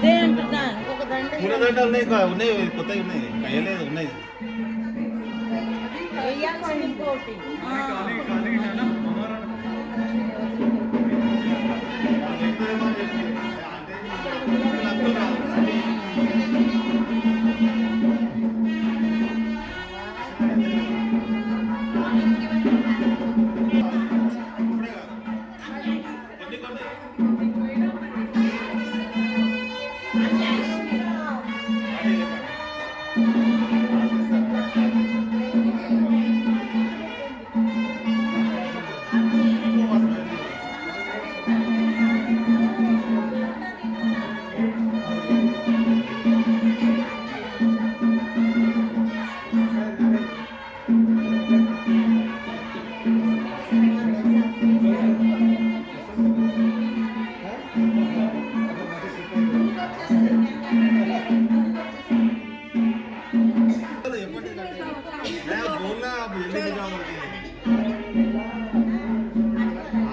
అదే అంటున్నా ఇంకొక దండ పూలదండలు ఉన్నాయి కొత్తవి ఉన్నాయి వేయలేదు ఉన్నాయి వేయాల్సింది ఇంకోటి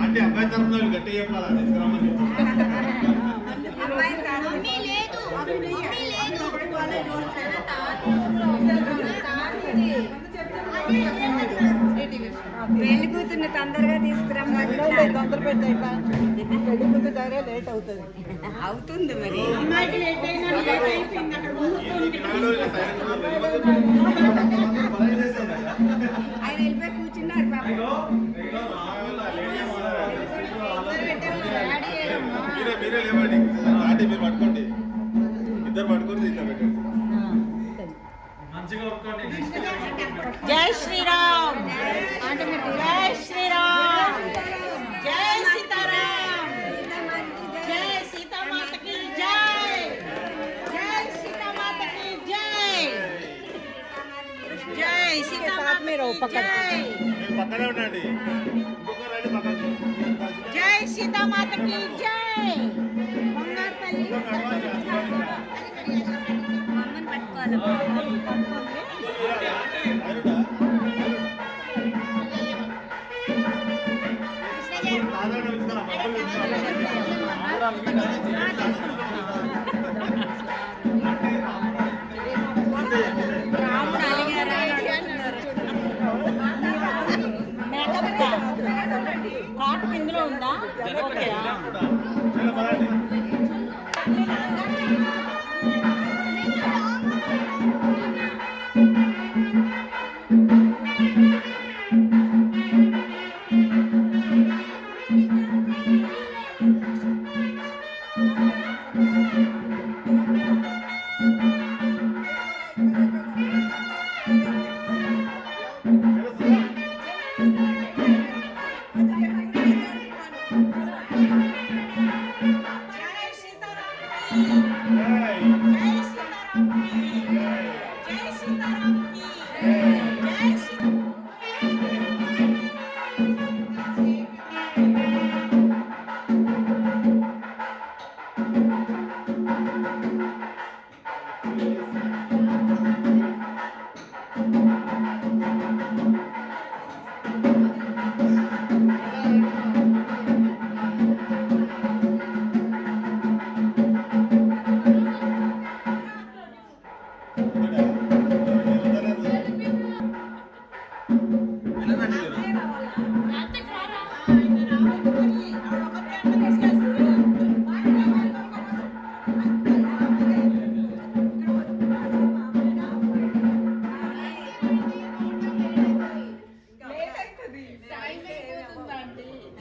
అంటే అబ్బాయి తరఫున గట్టి చెప్పాలి పెళ్లి కూతుర్ని తొందరగా తీసుకురమ్మంటే తొందర పెడతాయి పెళ్లి కూతురు దగ్గర లేట్ అవుతుంది అవుతుంది మరి ఆయన వెళ్ళిపోయి కూర్చున్నారు మీరే లేవండి ఆంటీ మీరు పట్టుకోండి ఇద్దరు పట్టుకొని ఇట్లా పెట్టండి జై శ్రీరామ్ జై శ్రీరామ్ జై సీతారాం జై సీతామాతకి జై జై సీతామాతకి జై జై సీతామాతకి జై పక్కనే ఉండండి జై సీతామాతకి జై బంగారుపల్లి అమ్మని పట్టుకోవాలి కాటు కిందలో ఉందా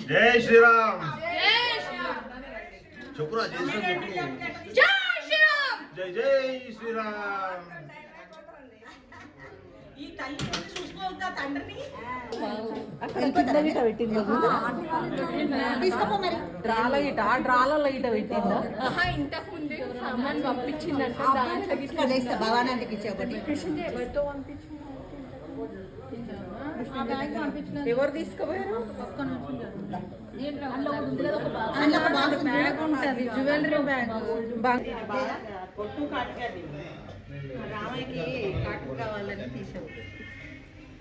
జై శ్రీరామ్ చెప్పురా జై శ్రీరామ్ జై జై శ్రీరామ్ ఈ తల్లి చూసుకోవద్దా తండ్రిని డ్రాలలో ఇట పెట్టిందా ఇంతకు ముందే సామాన్ పంపించిందంటే భవానానికి ఇచ్చే ఒకటి ఎవరు తీసుకుపోయారు బ్యాగ్ ఉంటుంది జ్యువెలరీ బ్యాగ్ పొట్టు కాటుకది రామయ్యకి కాటుకు కావాలని తీసావు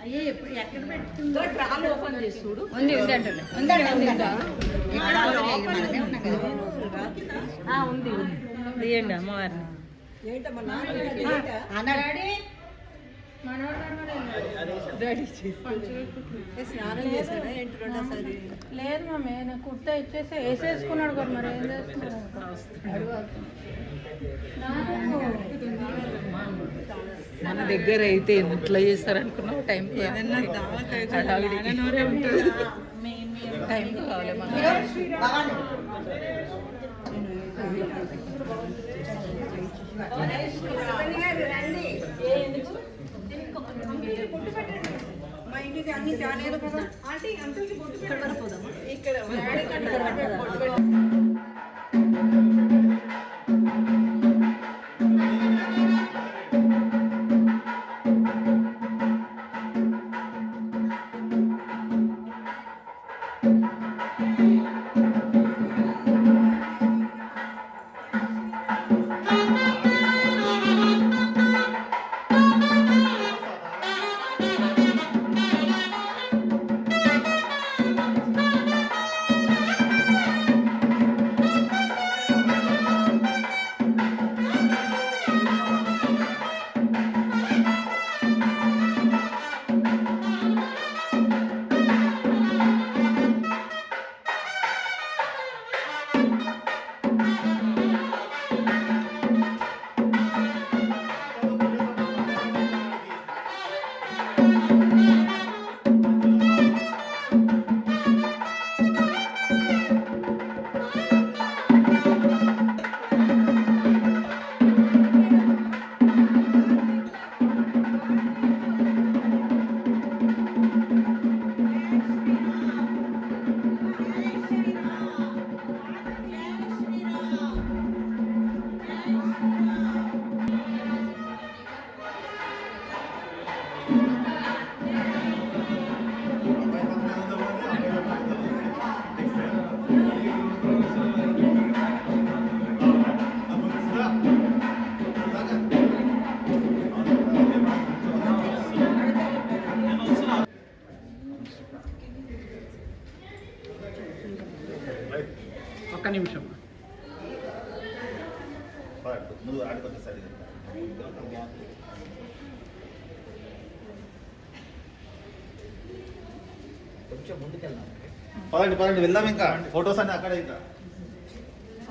అయ్యే ఎప్పుడు ఎక్కడ పెట్టుకుందో డ్రాల్ ఓపెన్ చేసి చూడు ఉంది ఉంది తీయండి అమ్మవారిని. లేదు మమ్మీ నేను కుర్తా ఇచ్చేసి వేసేసుకున్నాడు కదా మరి ఏం చేస్తున్నాడు. మన దగ్గర అయితే ఇట్లా చేస్తారనుకున్నావు టైం టైం కావాలి మా ఇంటికి అన్ని తేలేదు కదా ఆంటీ అంకుల్కి ఇక్కడ వరకు పోదాం. ఇక్కడ ఒక్క నిమిషం. పదండి పదండి వెళ్దాం ఇంకా ఫొటోస్ అన్ని అక్కడ ఇంకా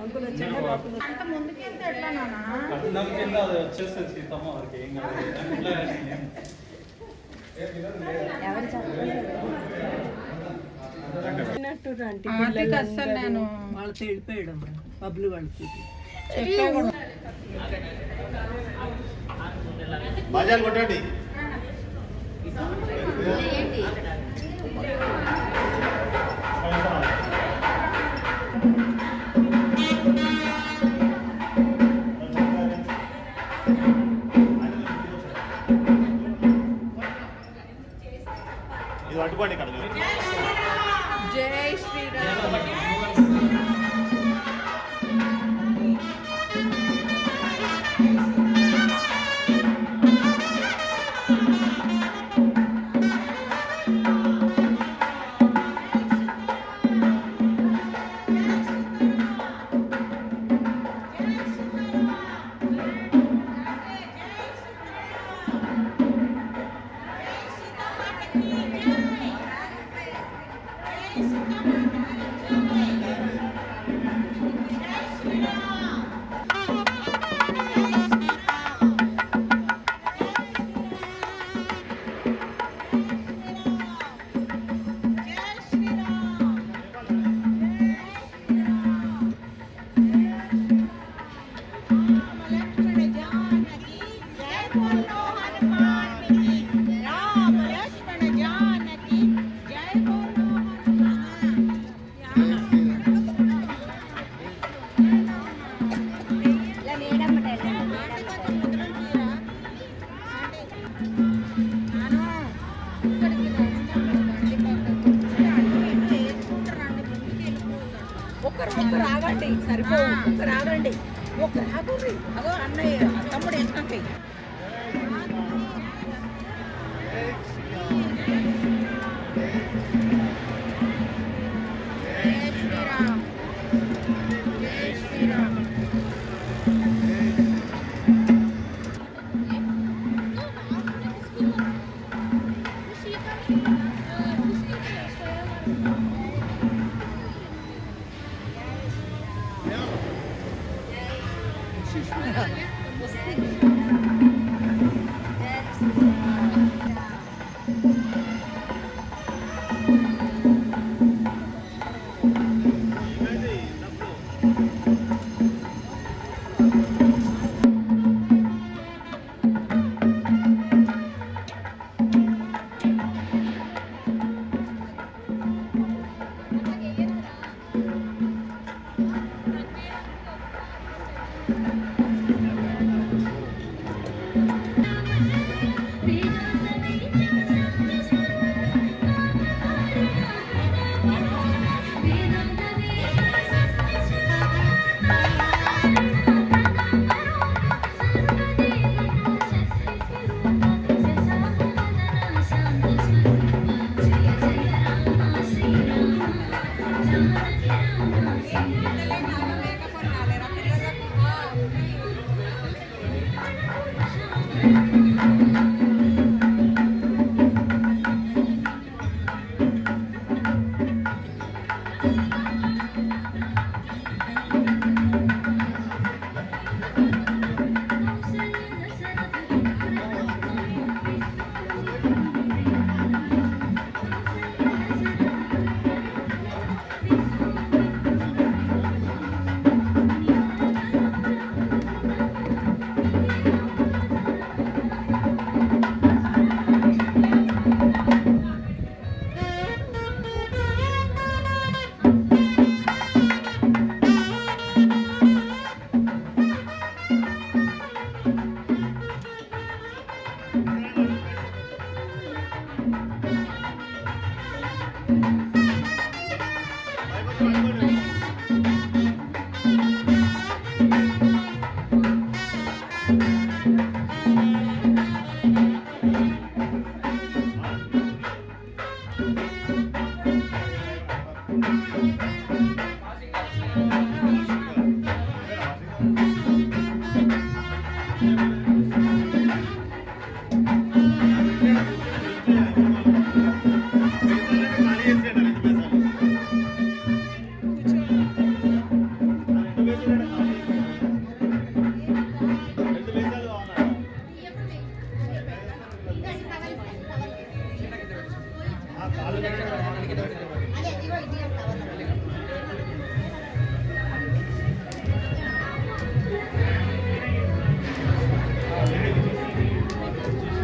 అంత ముందుకెళ్తే ఎట్లా నాన్న? పట్నం కింద అది వచ్చేస్తుంది సీతమ్మ వారికి ఏం కాదు. ఆర్తికి అస్సలు నేను వాళ్ళతో వెళ్ళిపోయాడు పబ్లు వాళ్ళకి బాజాలు కొట్టండి. ఇది అడ్డుపండి ఇక్కడ. జై శ్రీరామ్. ఒక్కరు ఆగండి, సరిపోవు. ఒక్కరు ఆగండి, ఒక్కరు ఆగుర్రి. అదో అన్నయ్య తమ్ముడు ఎందుకంటే జై శ్రీరామ్, జై శ్రీరామ్.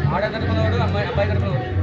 ఆడ తరపున వాడు అమ్మాయి అబ్బాయి తరపున వాడు